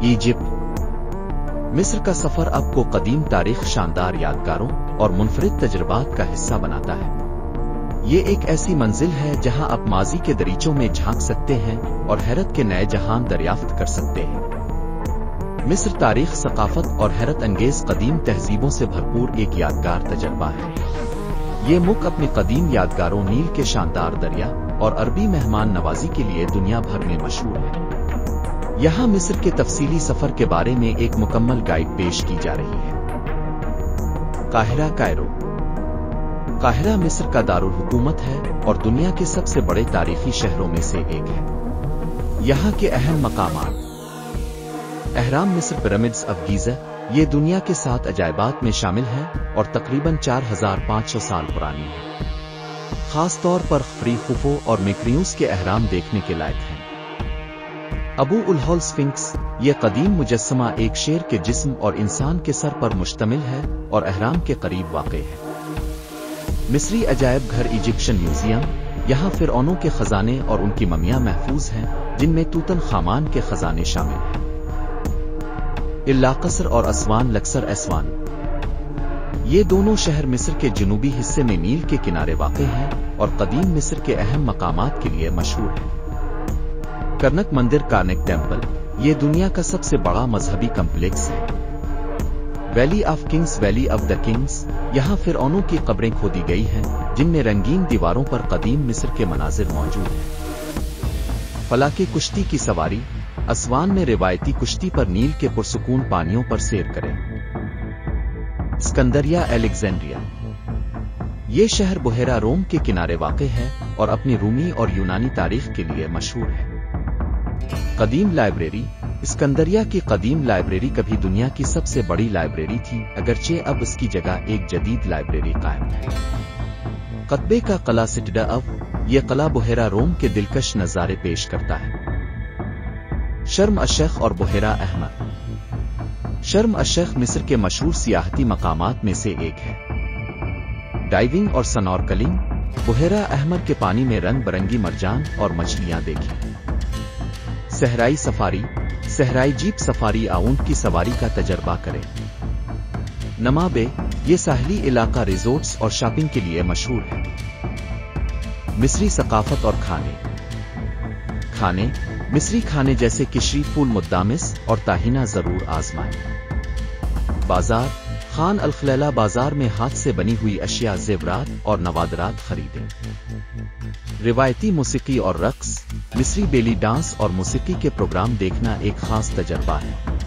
Egypt. मिस्र का सफर आपको कदीम तारीख, शानदार यादगारों और मुनफरिद तजुर्बात का हिस्सा बनाता है। ये एक ऐसी मंजिल है जहां आप माजी के दरीचों में झांक सकते हैं और हैरत के नए जहान दरियाफ्त कर सकते हैं। मिस्र तारीख, सकाफत और हैरत अंगेज कदीम तहजीबों से भरपूर एक यादगार तजर्बा है। ये मुल्क अपनी कदीम यादगारों, नील के शानदार दरिया और अरबी मेहमान नवाजी के लिए दुनिया भर में मशहूर है। यहाँ मिस्र के तफसीली सफर के बारे में एक मुकम्मल गाइड पेश की जा रही है। Cairo, Cairo. काहिरा मिस्र का दारुल हुकूमत है और दुनिया के सबसे बड़े तारीखी शहरों में से एक है। यहाँ के अहम मकामात: अहराम मिस्र, पिरामिड्स ऑफ गीज़ा, ये दुनिया के 7 अजायबात में शामिल है और तकरीबन 4500 साल पुरानी है। खास तौर पर खफरी, खुफो और मिक्रियूस के अहराम देखने के लायक हैं। अबू उल होल स्फिंक्स, ये कदीम मुजस्समा एक शेर के जिस्म और इंसान के सर पर मुश्तमिल है और अहराम के करीब वाक़े है। मिस्री अजायब घर, इजिप्शियन म्यूजियम, यहाँ फिरौनों के खजाने और उनकी ममियाँ महफूज हैं, जिनमें तूतनखामान के खजाने शामिल हैं। इल्लाकसर और असवान, लक्सर, असवान, ये दोनों शहर मिस्र के जनूबी हिस्से में नील के किनारे वाक़े हैं और कदीम मिस्र के अहम मकामात के लिए मशहूर है। करनक मंदिर, कार्नेक टेम्पल, ये दुनिया का सबसे बड़ा मजहबी कम्प्लेक्स है। Valley of Kings, valley of the Kings, यहाँ फिरौनों की कब्रें खोदी गई हैं, जिनमें रंगीन दीवारों पर कदीम मिस्र के मनाजिर मौजूद हैं। फलाके कुश्ती की सवारी, असवान में रिवायती कुश्ती पर नील के पुरसुकून पानियों पर सैर करें। स्कंदरिया, अलेक्जेंड्रिया, ये शहर बुहेरा रोम के किनारे वाक़े है और अपनी रूमी और यूनानी तारीख के लिए मशहूर है। कदीम लाइब्रेरी, स्कंदरिया की कदीम लाइब्रेरी कभी दुनिया की सबसे बड़ी लाइब्रेरी थी, अगरचे अब इसकी जगह एक जदीद लाइब्रेरी कायम है। कतबे का कला, सिटडा ऑफ, ये कला बुहेरा रोम के दिलकश नज़ारे पेश करता है। शर्म अश-शेख और बुहेरा अहमर। शर्म अश-शेख मिस्र के मशहूर सियाहती मकामात में से एक है। डाइविंग और स्नॉर्कलिंग, बुहेरा अहमर के पानी में रंग बरंगी मरजान और मछलियां देखी। सहराई सफारी, सहराई जीप सफारी, ऊंट की सवारी का तजर्बा करें। नमाबे, ये साहली इलाका रिजोर्ट्स और शॉपिंग के लिए मशहूर है। मिस्री सकाफत और खाने। खाने, मिस्री खाने जैसे किशरी, फूल मुद्दामिस और ताहिना जरूर आजमाएं। बाजार, खान अल-खलैला बाजार में हाथ से बनी हुई अशिया, जेवरात और नवादरात खरीदें। रिवायती मौसीकी और रक्स, मिस्री बेली डांस और मौसीकी के प्रोग्राम देखना एक खास तजर्बा है।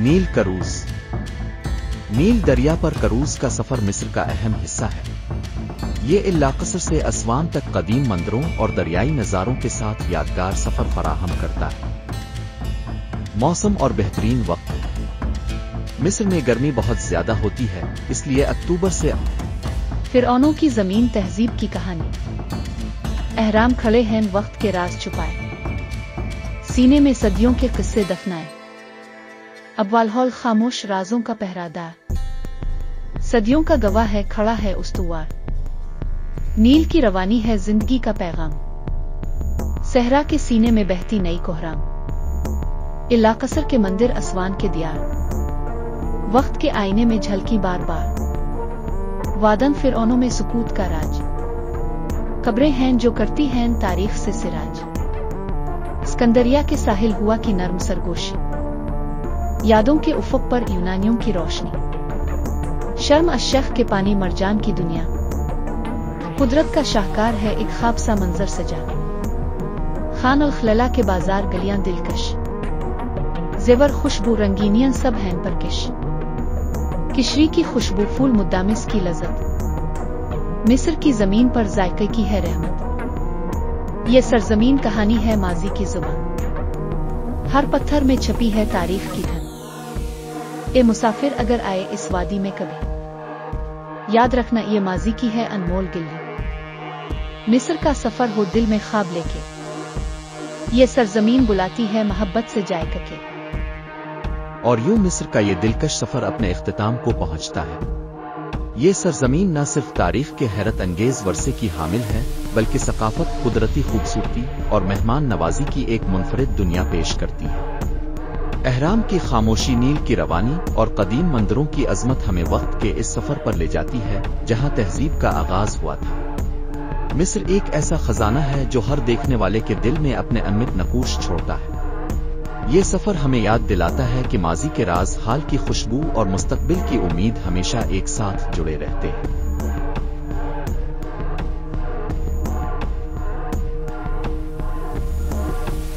नील क्रूज, नील दरिया पर क्रूज का सफर मिस्र का अहम हिस्सा है। ये इल्लाकसर से असवान तक कदीम मंदिरों और दरियाई नज़ारों के साथ यादगार सफर फराहम करता है। मौसम और बेहतरीन वक्त, मिस्र में गर्मी बहुत ज्यादा होती है, इसलिए अक्टूबर से फिरौनों की जमीन तहजीब की कहानी। अहराम खड़े हैं, वक्त के राज छुपाए, सीने में सदियों के किस्से दफनाए। अब वालहौल खामोश, राजों का पहरादार, सदियों का गवाह है, खड़ा है उस्तुवार। नील की रवानी है जिंदगी का पैगाम, सहरा के सीने में बहती नई कोहराम। इल्लाकसर के मंदिर, असवान के दियार, वक्त के आईने में झलकी बार बार। वादन फिरौनों में सुकूत का राज, कब्रें हैं जो करती हैं तारीख से सिराज। स्कंदरिया के साहिल, हुआ की नर्म सरगोशी, यादों के उफक पर यूनानियों की रोशनी। शर्म अश-शेख के पानी, मरजान की दुनिया, कुदरत का शाहकार है एक ख्वाब सा मंजर सजा। खान अल-खलैला के बाजार, गलियां दिलकश, जेवर खुशबू, रंगीनियन सब हैं परकश। किशरी की खुशबू, फूल मुद्दामिस की लज़्ज़त, मिस्र की जमीन पर जायके की है रहमत। ये सरजमीन कहानी है माजी की जुबान, हर पत्थर में छपी है तारीख की धन। ए मुसाफिर अगर आए इस वादी में कभी, याद रखना ये माजी की है अनमोल गिल्ली। मिस्र का सफर हो दिल में ख्वाब लेके, ये सरजमीन बुलाती है मोहब्बत से जायके के। और यूं मिस्र का ये दिलकश सफर अपने इख्तिताम को पहुंचता है। ये सरजमीन न सिर्फ तारीख के हैरत अंगेज वर्से की हामिल है, बल्कि सकाफत, कुदरती खूबसूरती और मेहमान नवाजी की एक मुनफरिद दुनिया पेश करती है। اہرام کی خاموشی، نیل کی روانی اور قدیم مندروں کی عظمت ہمیں وقت کے اس سفر پر لے جاتی ہے جہاں تہذیب کا آغاز ہوا تھا۔ مصر ایک ایسا خزانہ ہے جو ہر دیکھنے والے کے دل میں اپنے امت نقوش چھوڑتا ہے۔ یہ سفر ہمیں یاد دلاتا ہے کہ ماضی کے راز، حال کی خوشبو اور مستقبل کی امید ہمیشہ ایک ساتھ جڑے رہتے ہیں۔